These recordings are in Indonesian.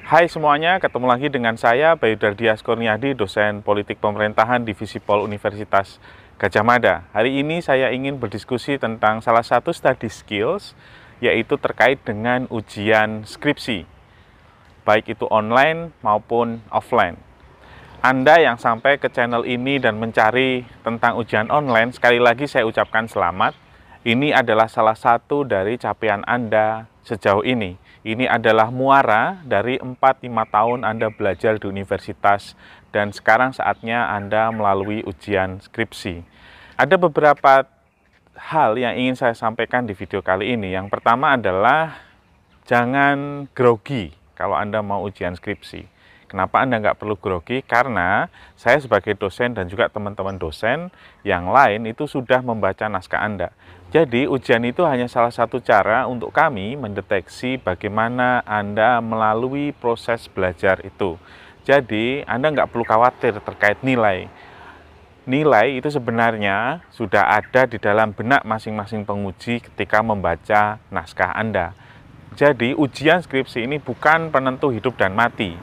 Hai semuanya, ketemu lagi dengan saya Bayu Dardias Kurniadi, dosen Politik Pemerintahan Divisi Pol Universitas Gadjah Mada. Hari ini saya ingin berdiskusi tentang salah satu study skills, yaitu terkait dengan ujian skripsi, baik itu online maupun offline. Anda yang sampai ke channel ini dan mencari tentang ujian online, sekali lagi saya ucapkan selamat. Ini adalah salah satu dari capaian Anda sejauh ini. Ini adalah muara dari 4-5 tahun Anda belajar di universitas dan sekarang saatnya Anda melalui ujian skripsi. Ada beberapa hal yang ingin saya sampaikan di video kali ini. Yang pertama adalah jangan grogi kalau Anda mau ujian skripsi. Kenapa Anda nggak perlu grogi? Karena saya sebagai dosen dan juga teman-teman dosen yang lain itu sudah membaca naskah Anda. Jadi ujian itu hanya salah satu cara untuk kami mendeteksi bagaimana Anda melalui proses belajar itu. Jadi Anda nggak perlu khawatir terkait nilai. Nilai itu sebenarnya sudah ada di dalam benak masing-masing penguji ketika membaca naskah Anda. Jadi ujian skripsi ini bukan penentu hidup dan mati.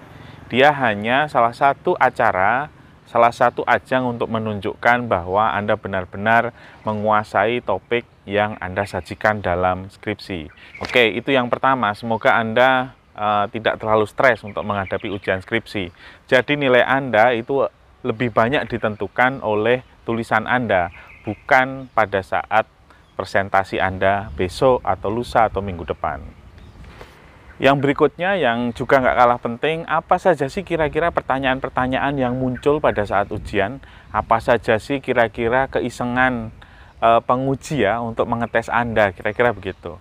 Dia hanya salah satu acara, salah satu ajang untuk menunjukkan bahwa Anda benar-benar menguasai topik yang Anda sajikan dalam skripsi. Oke, itu yang pertama. Semoga Anda tidak terlalu stres untuk menghadapi ujian skripsi. Jadi nilai Anda itu lebih banyak ditentukan oleh tulisan Anda, bukan pada saat presentasi Anda besok atau lusa atau minggu depan. Yang berikutnya yang juga nggak kalah penting, apa saja sih kira-kira pertanyaan-pertanyaan yang muncul pada saat ujian? Apa saja sih kira-kira keisengan penguji ya untuk mengetes Anda, kira-kira begitu.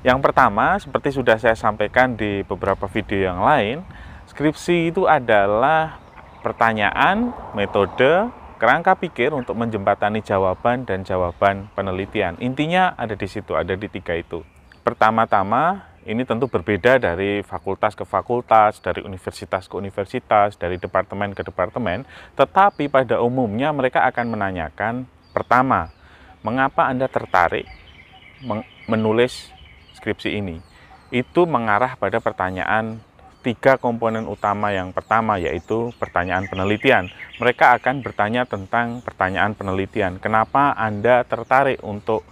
Yang pertama, seperti sudah saya sampaikan di beberapa video yang lain, skripsi itu adalah pertanyaan, metode, kerangka pikir untuk menjembatani jawaban dan jawaban penelitian. Intinya ada di situ, ada di 3 itu. Pertama-tama, ini tentu berbeda dari fakultas ke fakultas, dari universitas ke universitas, dari departemen ke departemen, tetapi pada umumnya mereka akan menanyakan, pertama, mengapa Anda tertarik menulis skripsi ini? Itu mengarah pada pertanyaan 3 komponen utama. Yang pertama yaitu pertanyaan penelitian. Mereka akan bertanya tentang pertanyaan penelitian. Kenapa Anda tertarik untuk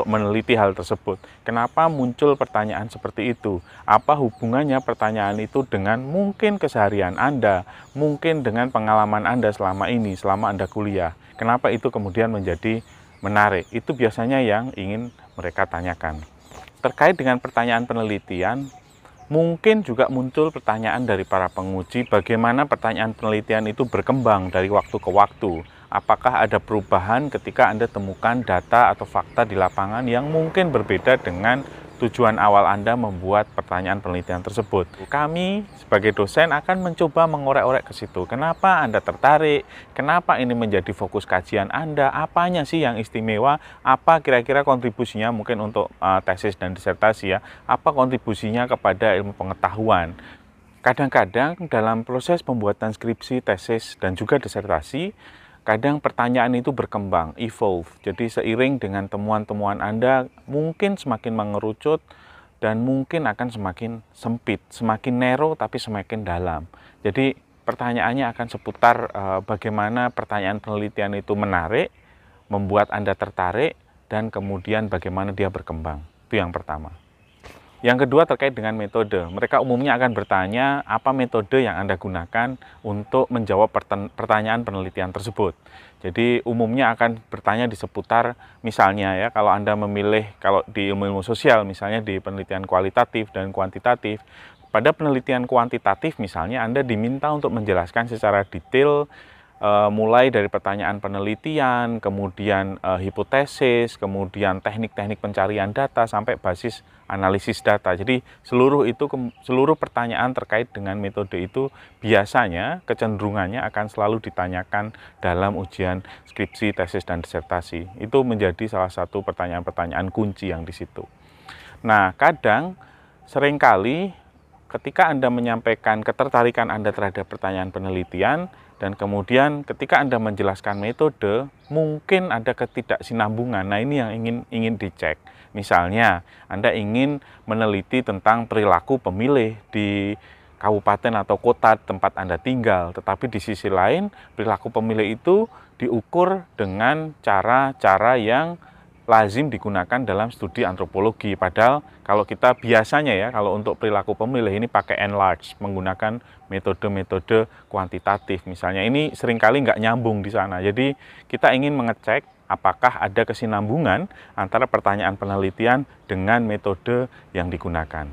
meneliti hal tersebut? Kenapa muncul pertanyaan seperti itu? Apa hubungannya pertanyaan itu dengan mungkin keseharian Anda, mungkin dengan pengalaman Anda selama ini, selama Anda kuliah? Kenapa itu kemudian menjadi menarik? Itu biasanya yang ingin mereka tanyakan. Terkait dengan pertanyaan penelitian, mungkin juga muncul pertanyaan dari para penguji, bagaimana pertanyaan penelitian itu berkembang dari waktu ke waktu. Apakah ada perubahan ketika Anda temukan data atau fakta di lapangan yang mungkin berbeda dengan tujuan awal Anda membuat pertanyaan penelitian tersebut. Kami sebagai dosen akan mencoba mengorek-orek ke situ. Kenapa Anda tertarik? Kenapa ini menjadi fokus kajian Anda? Apanya sih yang istimewa? Apa kira-kira kontribusinya mungkin untuk tesis dan disertasi ya? Apa kontribusinya kepada ilmu pengetahuan? Kadang-kadang dalam proses pembuatan skripsi, tesis, dan juga disertasi, kadang pertanyaan itu berkembang, evolve. Jadi seiring dengan temuan-temuan Anda mungkin semakin mengerucut dan mungkin akan semakin sempit, semakin narrow tapi semakin dalam. Jadi pertanyaannya akan seputar bagaimana pertanyaan penelitian itu menarik, membuat Anda tertarik, dan kemudian bagaimana dia berkembang. Itu yang pertama. Yang kedua terkait dengan metode. Mereka umumnya akan bertanya apa metode yang Anda gunakan untuk menjawab pertanyaan penelitian tersebut. Jadi umumnya akan bertanya di seputar, misalnya ya, kalau Anda memilih, kalau di ilmu-ilmu sosial misalnya di penelitian kualitatif dan kuantitatif, pada penelitian kuantitatif misalnya Anda diminta untuk menjelaskan secara detail mulai dari pertanyaan penelitian, kemudian hipotesis, kemudian teknik-teknik pencarian data sampai basis analisis data. Jadi seluruh pertanyaan terkait dengan metode itu biasanya kecenderungannya akan selalu ditanyakan dalam ujian skripsi, tesis, dan disertasi. Itu menjadi salah satu pertanyaan-pertanyaan kunci yang di situ. Nah, kadang seringkali ketika Anda menyampaikan ketertarikan Anda terhadap pertanyaan penelitian, dan kemudian ketika Anda menjelaskan metode, mungkin ada ketidaksinambungan. Nah, ini yang ingin dicek. Misalnya, Anda ingin meneliti tentang perilaku pemilih di kabupaten atau kota tempat Anda tinggal. Tetapi di sisi lain, perilaku pemilih itu diukur dengan cara-cara yang lazim digunakan dalam studi antropologi. Padahal kalau kita biasanya ya, kalau untuk perilaku pemilih ini pakai enlarge, menggunakan metode-metode kuantitatif. Misalnya ini seringkali nggak nyambung di sana. Jadi kita ingin mengecek apakah ada kesinambungan antara pertanyaan penelitian dengan metode yang digunakan.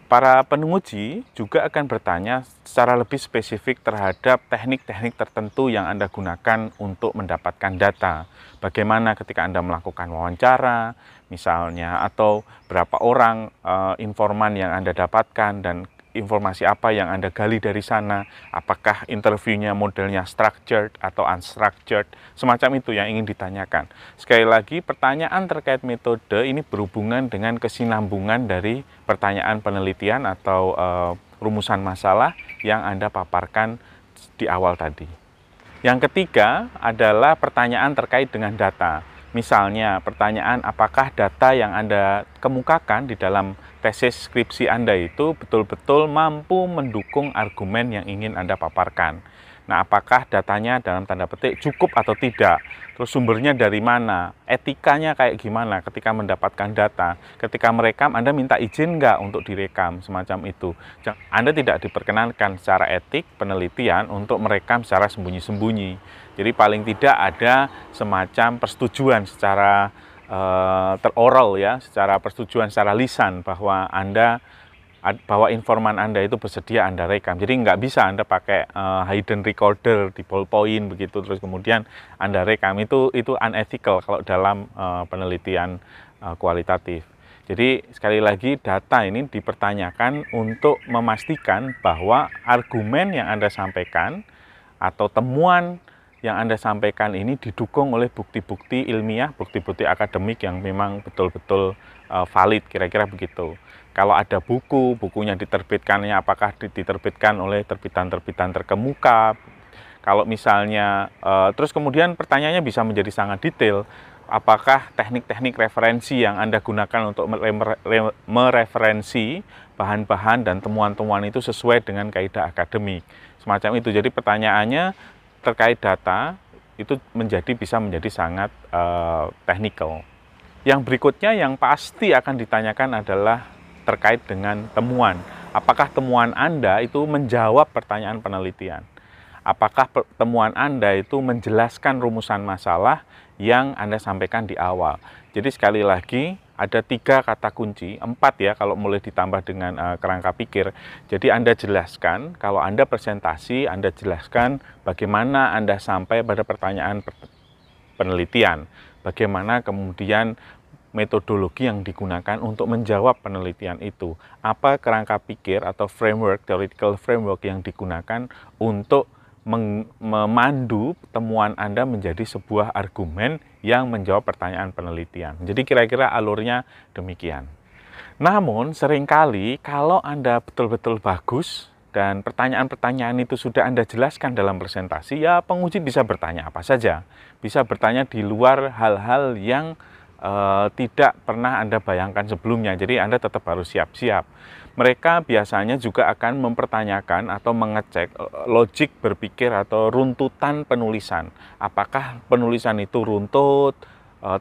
Para penguji juga akan bertanya secara lebih spesifik terhadap teknik-teknik tertentu yang Anda gunakan untuk mendapatkan data. Bagaimana ketika Anda melakukan wawancara, misalnya, atau berapa orang informan yang Anda dapatkan dan informasi apa yang Anda gali dari sana, apakah interviewnya modelnya structured atau unstructured, semacam itu yang ingin ditanyakan. Sekali lagi, pertanyaan terkait metode ini berhubungan dengan kesinambungan dari pertanyaan penelitian atau rumusan masalah yang Anda paparkan di awal tadi. Yang ketiga adalah pertanyaan terkait dengan data. Misalnya, pertanyaan apakah data yang Anda kemukakan di dalam tesis skripsi Anda itu betul-betul mampu mendukung argumen yang ingin Anda paparkan. Nah, apakah datanya dalam tanda petik cukup atau tidak? Terus sumbernya dari mana? Etikanya kayak gimana ketika mendapatkan data? Ketika merekam, Anda minta izin nggak untuk direkam? Semacam itu. Anda tidak diperkenankan secara etik penelitian untuk merekam secara sembunyi-sembunyi. Jadi paling tidak ada semacam persetujuan secara teroral ya, secara persetujuan secara lisan bahwa bahwa informan Anda itu bersedia Anda rekam. Jadi nggak bisa Anda pakai hidden recorder di ballpoint begitu terus kemudian Anda rekam. Itu unethical kalau dalam penelitian kualitatif. Jadi sekali lagi data ini dipertanyakan untuk memastikan bahwa argumen yang Anda sampaikan atau temuan yang Anda sampaikan ini didukung oleh bukti-bukti ilmiah, bukti-bukti akademik yang memang betul-betul valid, kira-kira begitu. Kalau ada bukunya diterbitkannya apakah diterbitkan oleh terbitan-terbitan terkemuka. Kalau misalnya, terus kemudian pertanyaannya bisa menjadi sangat detail. Apakah teknik-teknik referensi yang Anda gunakan untuk mereferensi bahan-bahan dan temuan-temuan itu sesuai dengan kaidah akademik. Semacam itu. Jadi pertanyaannya terkait data itu bisa menjadi sangat teknikal. Yang berikutnya yang pasti akan ditanyakan adalah terkait dengan temuan. Apakah temuan Anda itu menjawab pertanyaan penelitian? Apakah temuan Anda itu menjelaskan rumusan masalah yang Anda sampaikan di awal? Jadi sekali lagi ada 3 kata kunci, 4 ya kalau mulai ditambah dengan kerangka pikir. Jadi Anda jelaskan, kalau Anda presentasi, Anda jelaskan bagaimana Anda sampai pada pertanyaan penelitian. Bagaimana kemudian metodologi yang digunakan untuk menjawab penelitian itu. Apa kerangka pikir atau framework, theoretical framework yang digunakan untuk memandu temuan Anda menjadi sebuah argumen yang menjawab pertanyaan penelitian. Jadi kira-kira alurnya demikian. Namun seringkali kalau Anda betul-betul bagus dan pertanyaan-pertanyaan itu sudah Anda jelaskan dalam presentasi, ya penguji bisa bertanya apa saja. Bisa bertanya di luar hal-hal yang tidak pernah Anda bayangkan sebelumnya, jadi Anda tetap harus siap-siap. Mereka biasanya juga akan mempertanyakan atau mengecek logik berpikir atau runtutan penulisan. Apakah penulisan itu runtut,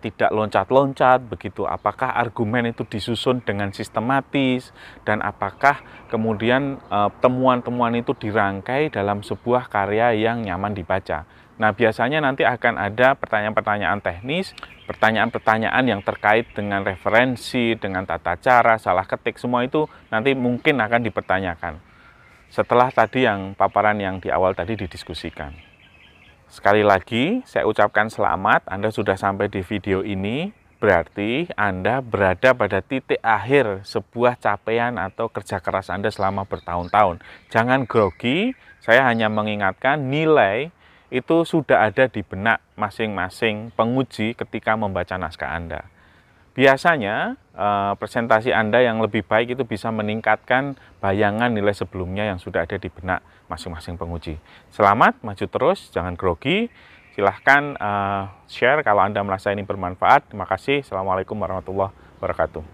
tidak loncat-loncat begitu, apakah argumen itu disusun dengan sistematis, dan apakah kemudian temuan-temuan itu dirangkai dalam sebuah karya yang nyaman dibaca. Nah, biasanya nanti akan ada pertanyaan-pertanyaan teknis, pertanyaan-pertanyaan yang terkait dengan referensi, dengan tata cara, salah ketik, semua itu nanti mungkin akan dipertanyakan. Setelah tadi yang paparan yang di awal tadi didiskusikan. Sekali lagi, saya ucapkan selamat, Anda sudah sampai di video ini, berarti Anda berada pada titik akhir sebuah capaian atau kerja keras Anda selama bertahun-tahun. Jangan grogi, saya hanya mengingatkan nilai itu sudah ada di benak masing-masing penguji ketika membaca naskah Anda. Biasanya presentasi Anda yang lebih baik itu bisa meningkatkan bayangan nilai sebelumnya yang sudah ada di benak masing-masing penguji. Selamat, maju terus, jangan grogi. Silahkan share kalau Anda merasa ini bermanfaat. Terima kasih. Assalamualaikum warahmatullahi wabarakatuh.